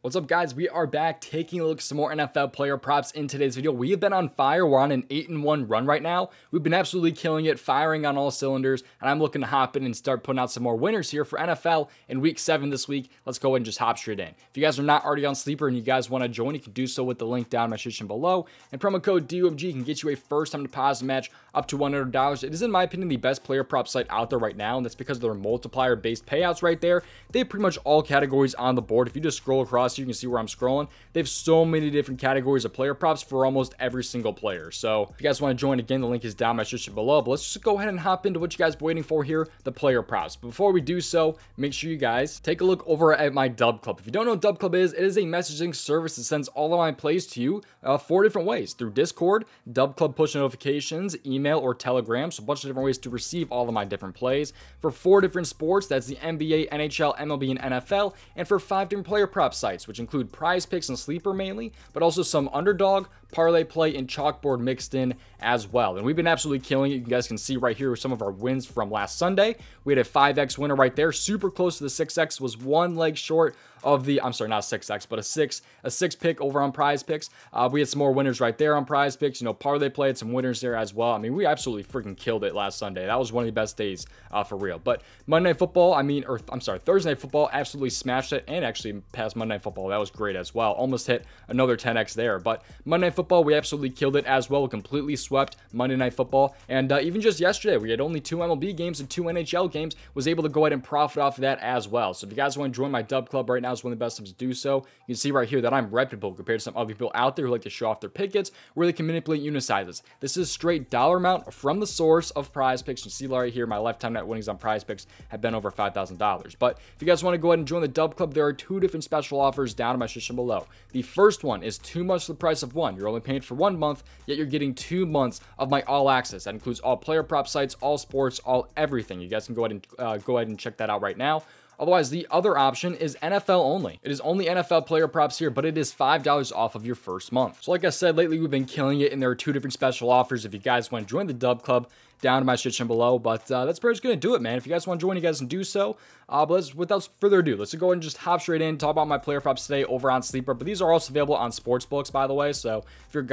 What's up, guys? We are back taking a look at some more NFL player props in today's video. We have been on fire. We're on an 8-1 run right now. We've been absolutely killing it, firing on all cylinders, and I'm looking to hop in and start putting out some more winners here for NFL in week 7 this week. Let's go ahead and just hop straight in. If you guys are not already on Sleeper and you guys want to join, you can do so with the link down in my description below. And promo code DOMG can get you a first-time deposit match up to $100. It is, in my opinion, the best player prop site out there right now, and that's because of their multiplier-based payouts right there. They have pretty much all categories on the board. If you just scroll across, you can see where I'm scrolling. They have so many different categories of player props for almost every single player. So if you guys want to join, again, the link is down in my description below. But let's just go ahead and hop into what you guys are waiting for here, the player props. But before we do so, make sure you guys take a look over at my Dub Club. If you don't know what Dub Club is, it is a messaging service that sends all of my plays to you 4 different ways: through Discord, Dub Club push notifications, email, or Telegram. So a bunch of different ways to receive all of my different plays for 4 different sports. That's the NBA, NHL, MLB, and NFL, and for 5 different player prop sites, which include PrizePicks and Sleeper mainly, but also some underdog, parlay play, and chalkboard mixed in as well. And we've been absolutely killing it. You guys can see right here with some of our wins from last Sunday. We had a 5x winner right there, super close to the 6x, was 1 leg short of the, I'm sorry, not 6x, but a 6 pick over on PrizePicks. We had some more winners right there on PrizePicks. You know, parlay play had some winners there as well. I mean, we absolutely freaking killed it last Sunday. That was one of the best days for real. But Monday Night Football, Thursday Night Football absolutely smashed it, and actually past Monday Night Football, that was great as well. Almost hit another 10x there. But Monday Night Football, we absolutely killed it as well. We completely swept Monday Night Football. And even just yesterday, we had only 2 MLB games and 2 NHL games. Was able to go ahead and profit off of that as well. So if you guys want to join my Dub Club right now, it's one of the best times to do so. You can see right here that I'm reputable compared to some other people out there who like to show off their pickets, where they can manipulate unit sizes. This is straight dollar amount from the source of PrizePicks. You see right here, my lifetime net winnings on PrizePicks have been over $5,000. But if you guys want to go ahead and join the Dub Club, there are 2 different special offers down in my description below. The first one is 2 months for the price of 1. You're only paying for 1 month, yet you're getting 2 months of my all access. That includes all player prop sites, all sports, all everything. You guys can go ahead and check that out right now. Otherwise, the other option is NFL only. It is only NFL player props here, but it is $5 off of your first month. So like I said, lately we've been killing it, and there are 2 different special offers if you guys want to join the Dub Club down in my description below. But that's pretty much going to do it, man. If you guys want to join, you guys can do so. But without further ado, let's go ahead and just hop straight in, talk about my player props today over on Sleeper. But these are also available on sportsbooks, by the way. So if you're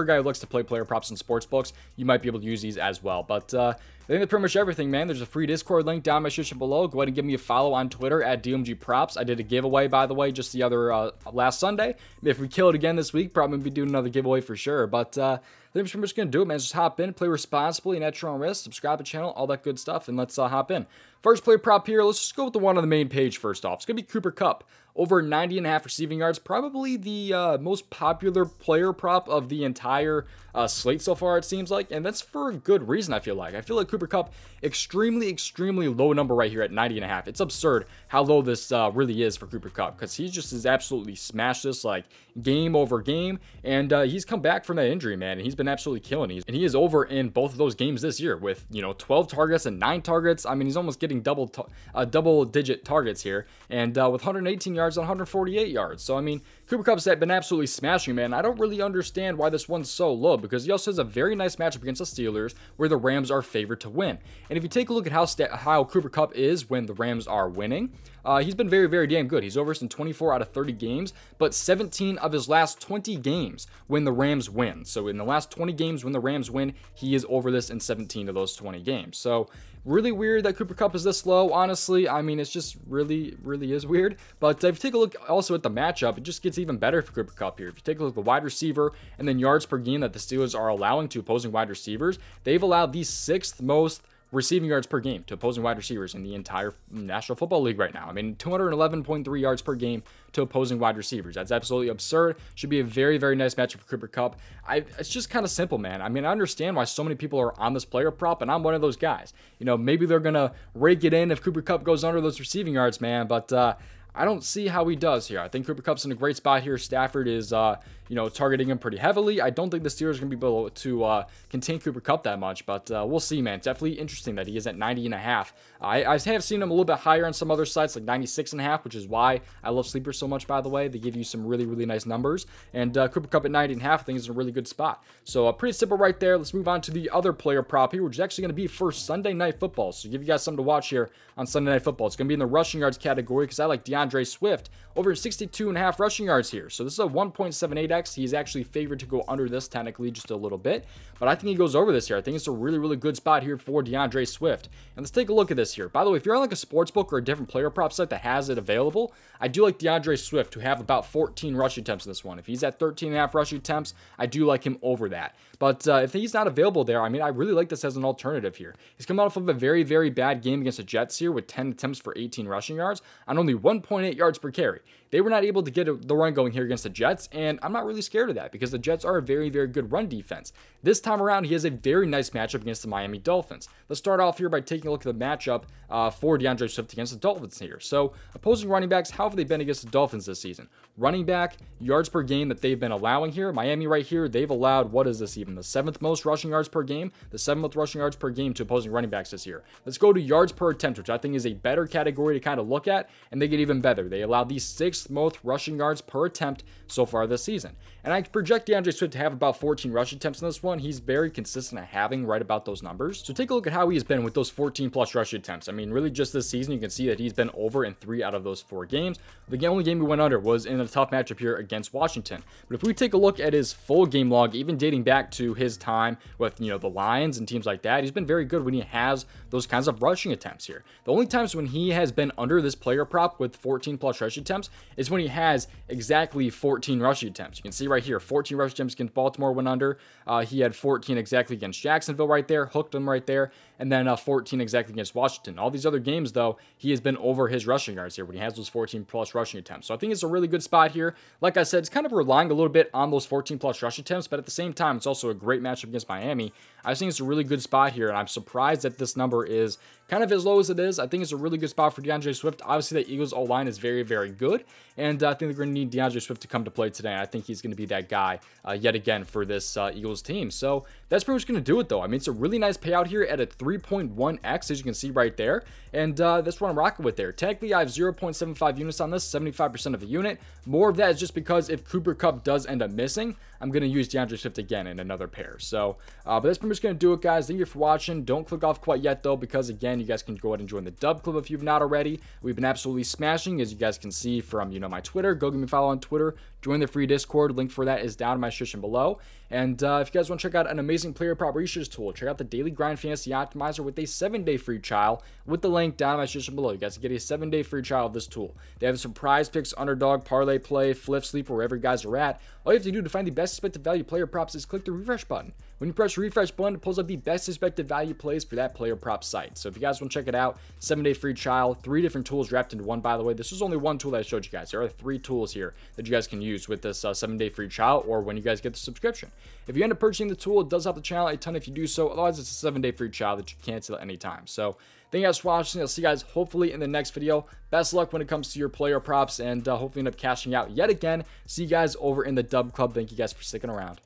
a guy who looks to play player props in sportsbooks, you might be able to use these as well. But I think that's pretty much everything, man. There's a free Discord link down in my description below. Go ahead and give me a follow on Twitter at DOMG Props. I did a giveaway, by the way, just the other last Sunday. If we kill it again this week, probably be doing another giveaway for sure. But I think we're just going to do it, man. Just hop in, play responsibly, and at your own risk. Subscribe to the channel, all that good stuff, and let's hop in. First player prop here, let's just go with the one on the main page first off. It's going to be Cooper Kupp. Over 90.5 receiving yards, probably the most popular player prop of the entire slate so far, it seems like, and that's for a good reason, I feel like. I feel like Cooper Kupp, extremely low number right here at 90.5. It's absurd how low this really is for Cooper Kupp, because he just has absolutely smashed this, like, game over game, and he's come back from that injury, man, and he's been absolutely killing it. And he is over in both of those games this year with, you know, 12 targets and 9 targets. I mean, he's almost getting double-digit targets here, and with 118 yards on 148 yards. So, I mean, Cooper Kupp's been absolutely smashing, man. I don't really understand why this one's so low, because he also has a very nice matchup against the Steelers, where the Rams are favored to win. And if you take a look at how Cooper Kupp is when the Rams are winning, he's been very damn good. He's over us in 24 out of 30 games, but 17 of his last 20 games when the Rams win. So in the last 20 games when the Rams win, he is over this in 17 of those 20 games. So really weird that Cooper Kupp is this low, honestly. I mean, it's just really is weird. But if you take a look also at the matchup, it just gets even better for Cooper Kupp here. If you take a look at the wide receiver and then yards per game that the Steelers are allowing to opposing wide receivers, they've allowed the 6th most receiving yards per game to opposing wide receivers in the entire National Football League right now. I mean, 211.3 yards per game to opposing wide receivers. That's absolutely absurd. Should be a very nice matchup for Cooper Kupp. It's just kind of simple, man. I mean, I understand why so many people are on this player prop, and I'm one of those guys. You know, maybe they're going to rake it in if Cooper Kupp goes under those receiving yards, man, but I don't see how he does here. I think Cooper Kupp's in a great spot here. Stafford is, targeting him pretty heavily. I don't think the Steelers are going to be able to contain Cooper Kupp that much, but we'll see, man. It's definitely interesting that he is at 90.5. I have seen him a little bit higher on some other sites, like 96.5, which is why I love Sleeper so much, by the way. They give you some really nice numbers, and Cooper Kupp at 90.5, I think, is in a really good spot. So pretty simple right there. Let's move on to the other player prop here, which is actually going to be for Sunday Night Football. So give you guys something to watch here on Sunday Night Football. It's going to be in the rushing yards category, because I like DeAndre DeAndre Swift over 62.5 rushing yards here. So this is a 1.78x. He's actually favored to go under this technically just a little bit, but I think he goes over this here. I think it's a really, really good spot here for DeAndre Swift. And let's take a look at this here. By the way, if you're on like a sports book or a different player prop site that has it available, I do like DeAndre Swift to have about 14 rushing attempts in this one. If he's at 13.5 rushing attempts, I do like him over that. But if he's not available there, I mean, I really like this as an alternative here. He's coming off of a very, very bad game against the Jets here with 10 attempts for 18 rushing yards on only 1.8 yards per carry. They were not able to get the run going here against the Jets, and I'm not really scared of that because the Jets are a very, very good run defense. This time around, he has a very nice matchup against the Miami Dolphins. Let's start off here by taking a look at the matchup for DeAndre Swift against the Dolphins here. So, opposing running backs, how have they been against the Dolphins this season? Running back, yards per game that they've been allowing here. Miami right here, they've allowed, what is this even? The 7th most rushing yards per game? The 7th rushing yards per game to opposing running backs this year. Let's go to yards per attempt, which I think is a better category to kind of look at, and they get even better. They allowed the 6th most rushing yards per attempt so far this season. And I project DeAndre Swift to have about 14 rushing attempts in this one. He's very consistent at having right about those numbers. So take a look at how he's been with those 14 plus rushing attempts. I mean, really just this season, you can see that he's been over in 3 out of those 4 games. The only game he went under was in a tough matchup here against Washington. But if we take a look at his full game log, even dating back to his time with, the Lions and teams like that, he's been very good when he has those kinds of rushing attempts here. The only times when he has been under this player prop with 14 plus rushing attempts is when he has exactly 14 rushing attempts. You can see right here, 14 rushing attempts against Baltimore went under. He had 14 exactly against Jacksonville right there, hooked him right there, and then 14 exactly against Washington. All these other games, though, he has been over his rushing yards here when he has those 14 plus rushing attempts. So I think it's a really good spot here. Like I said, it's kind of relying a little bit on those 14 plus rushing attempts, but at the same time, it's also a great matchup against Miami. I think it's a really good spot here, and I'm surprised that this number is kind of as low as it is. I think it's a really good spot for DeAndre Swift. Obviously, the Eagles O-line is very, very good, and I think they're going to need DeAndre Swift to come to play today. I think he's going to be that guy yet again for this Eagles team. So that's pretty much going to do it, though. I mean, it's a really nice payout here at a 3.1x, as you can see right there, and that's what I'm rocking with there. Technically, I have 0.75 units on this, 75% of the unit. More of that is just because if Cooper Kupp does end up missing, I'm going to use DeAndre Swift again in another pair. So, but that's pretty much going to do it, guys. Thank you for watching. Don't click off quite yet, though, because, again, you guys can go ahead and join the Dub Club if you've not already. We've been absolutely smashing, as you guys can see from, my Twitter. Go give me a follow on Twitter. Join the free Discord. Link for that is down in my description below. And if you guys want to check out an amazing player prop research tool, check out the Daily Grind Fantasy Optimizer with a 7-day free trial with the link down in my description below. You guys can get a 7-day free trial of this tool. They have some prize picks, underdog, parlay play, flip, sleep, wherever you guys are at. All you have to do to find the best expected value player props is click the refresh button. When you press the refresh button, it pulls up the best expected value plays for that player prop site. So if you guys want to check it out, 7-day free trial, 3 different tools wrapped into one, by the way. This is only one tool that I showed you guys. There are 3 tools here that you guys can use with this 7-day free trial or when you guys get the subscription. If you end up purchasing the tool, it does help the channel a ton if you do so. Otherwise, it's a 7-day free trial that you can cancel at any time. So thank you guys for watching. I'll see you guys hopefully in the next video. Best luck when it comes to your player props and hopefully end up cashing out yet again. See you guys over in the Dub Club. Thank you guys for sticking around.